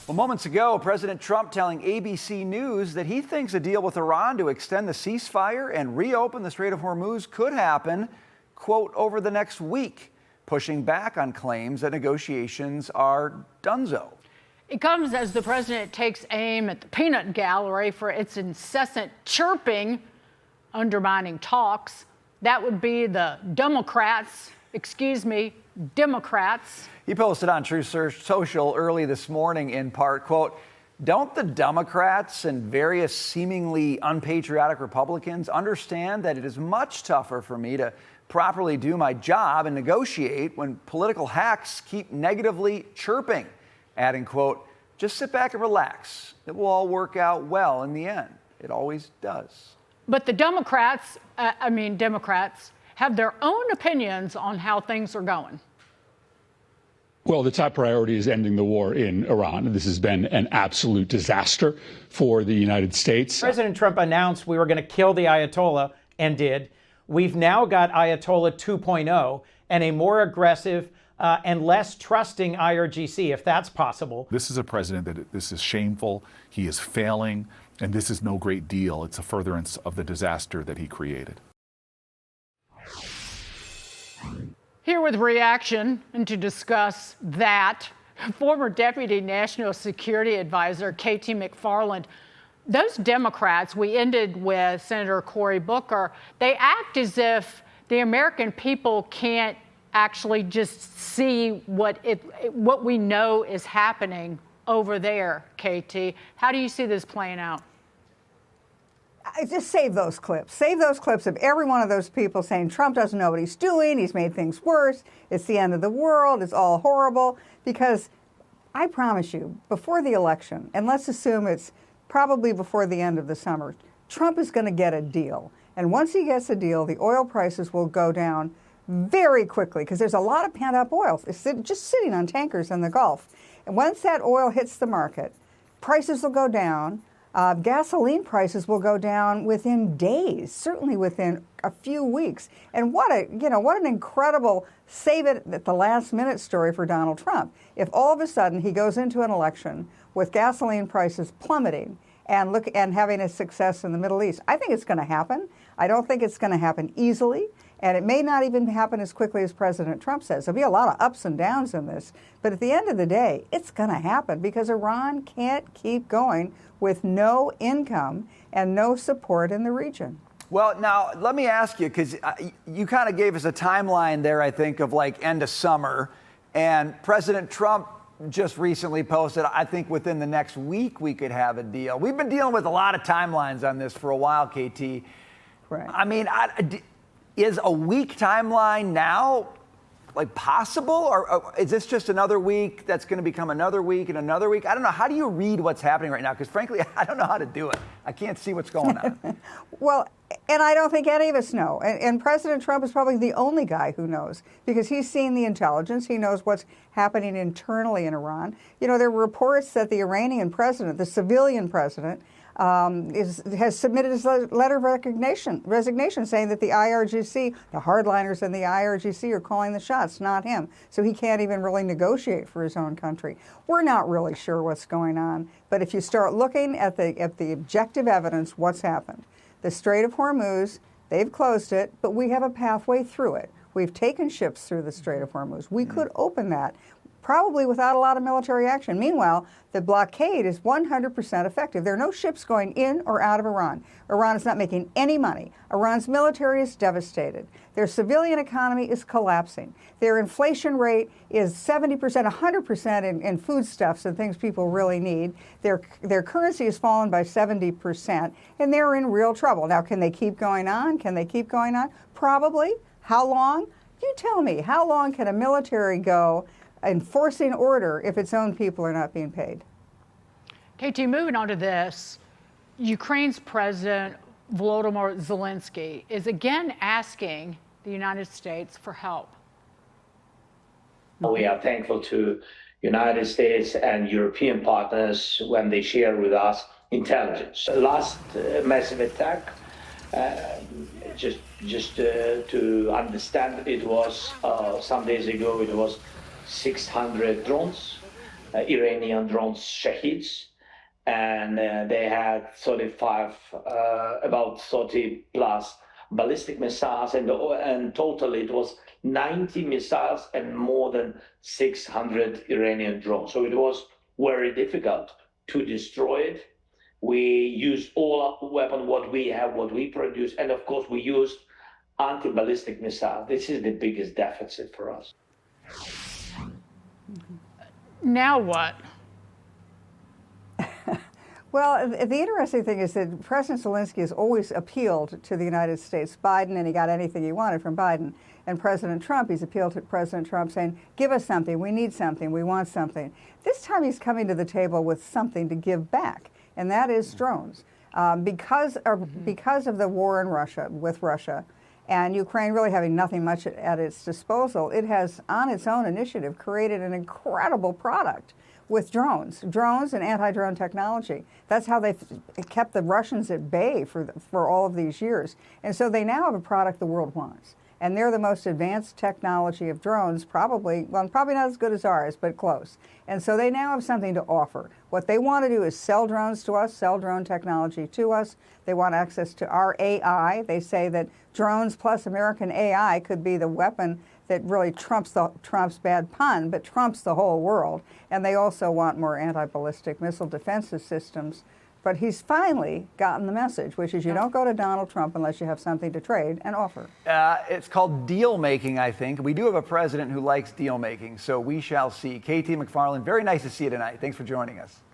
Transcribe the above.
Well, moments ago, President Trump telling ABC News that he thinks a deal with Iran to extend the ceasefire and reopen the Strait of Hormuz could happen, quote, over the next week, pushing back on claims that negotiations are donezo. It comes as the president takes aim at the peanut gallery for its incessant chirping, undermining talks. That would be the Democrats. He posted on Truth Social early this morning in part, quote, "Don't the Democrats and various seemingly unpatriotic Republicans understand that it is much tougher for me to properly do my job and negotiate when political hacks keep negatively chirping?" Adding, quote, "Just sit back and relax. It will all work out well in the end. It always does." But the Democrats have their own opinions on how things are going. Well, the top priority is ending the war in Iran. This has been an absolute disaster for the United States. President Trump announced we were going to kill the Ayatollah and did. We've now got Ayatollah 2.0 and a more aggressive and less trusting IRGC, if that's possible. This is a president that this is shameful. He is failing, and this is no great deal. It's a furtherance of the disaster that he created. Here with reaction and to discuss that, former Deputy National Security Advisor KT McFarland. Those Democrats, we ended with Senator Cory Booker, they act as if the American people can't actually just see what we know is happening over there, KT. How do you see this playing out? Just save those clips. Save those clips of every one of those people saying Trump doesn't know what he's doing. He's made things worse. It's the end of the world. It's all horrible. Because I promise you, before the election, and let's assume it's probably before the end of the summer, Trump is going to get a deal. And once he gets a deal, the oil prices will go down very quickly because there's a lot of pent-up oil. It's just sitting on tankers in the Gulf. And once that oil hits the market, prices will go down. Gasoline prices will go down within days, certainly within a few weeks. And what an incredible save it at the last minute story for Donald Trump. If all of a sudden he goes into an election with gasoline prices plummeting and having a success in the Middle East, I think it's going to happen. I don't think it's going to happen easily. And it may not even happen as quickly as President Trump says. There'll be a lot of ups and downs in this. But at the end of the day, it's going to happen because Iran can't keep going with no income and no support in the region. Well, now, let me ask you, because you kind of gave us a timeline there, I think, of like end of summer. And President Trump just recently posted, I think within the next week we could have a deal. We've been dealing with a lot of timelines on this for a while, KT. Right. I mean, is a week timeline now like possible, or is this just another week that's going to become another week and another week? I don't know. How do you read what's happening right now? Because frankly, I don't know how to do it. I can't see what's going on. Well, and I don't think any of us know. And President Trump is probably the only guy who knows because he's seen the intelligence. He knows what's happening internally in Iran. You know, there were reports that the Iranian president, the civilian president, has submitted his letter of resignation saying that the IRGC, the hardliners in the IRGC are calling the shots, not him. So he can't even really negotiate for his own country. We're not really sure what's going on. But if you start looking at the objective evidence, what's happened? The Strait of Hormuz, they've closed it, but we have a pathway through it. We've taken ships through the Strait of Hormuz. We could open that, probably without a lot of military action. Meanwhile, the blockade is 100% effective. There are no ships going in or out of Iran. Iran is not making any money. Iran's military is devastated. Their civilian economy is collapsing. Their inflation rate is 70%, 100% in foodstuffs and things people really need. Their currency has fallen by 70%, and they're in real trouble. Now, can they keep going on? Can they keep going on? Probably. How long? You tell me. How long can a military go enforcing order if its own people are not being paid? KT, moving on to this, Ukraine's President Volodymyr Zelenskyy is again asking the United States for help. We are thankful to United States and European partners when they share with us intelligence. Last massive attack, just to understand, it was some days ago, it was 600 drones. Iranian drones Shaheeds, and they had 35, about 30 plus ballistic missiles, and totally it was 90 missiles and more than 600 Iranian drones. So it was very difficult to destroy it. We used all weapons, what we have, what we produce, and of course we used anti-ballistic missiles. This is the biggest deficit for us. Now what? Well, the interesting thing is that President Zelenskyy has always appealed to the United States. Biden, and he got anything he wanted from Biden. And President Trump, he's appealed to President Trump saying, give us something, we need something, we want something. This time he's coming to the table with something to give back, and that is drones. Because of the war in Russia, with Russia, and Ukraine really having nothing much at its disposal, it has, on its own initiative, created an incredible product with drones and anti-drone technology. That's how they've kept the Russians at bay for all of these years. And so they now have a product the world wants. And they're the most advanced technology of drones, probably not as good as ours, but close. And so they now have something to offer. What they want to do is sell drones to us, sell drone technology to us. They want access to our AI. They say that drones plus American AI could be the weapon that really trumps bad pun, but trumps the whole world. And they also want more anti-ballistic missile defensive systems. But he's finally gotten the message, which is you don't go to Donald Trump unless you have something to trade and offer. It's called deal making, I think. We do have a president who likes deal making, so we shall see. KT McFarland, very nice to see you tonight. Thanks for joining us.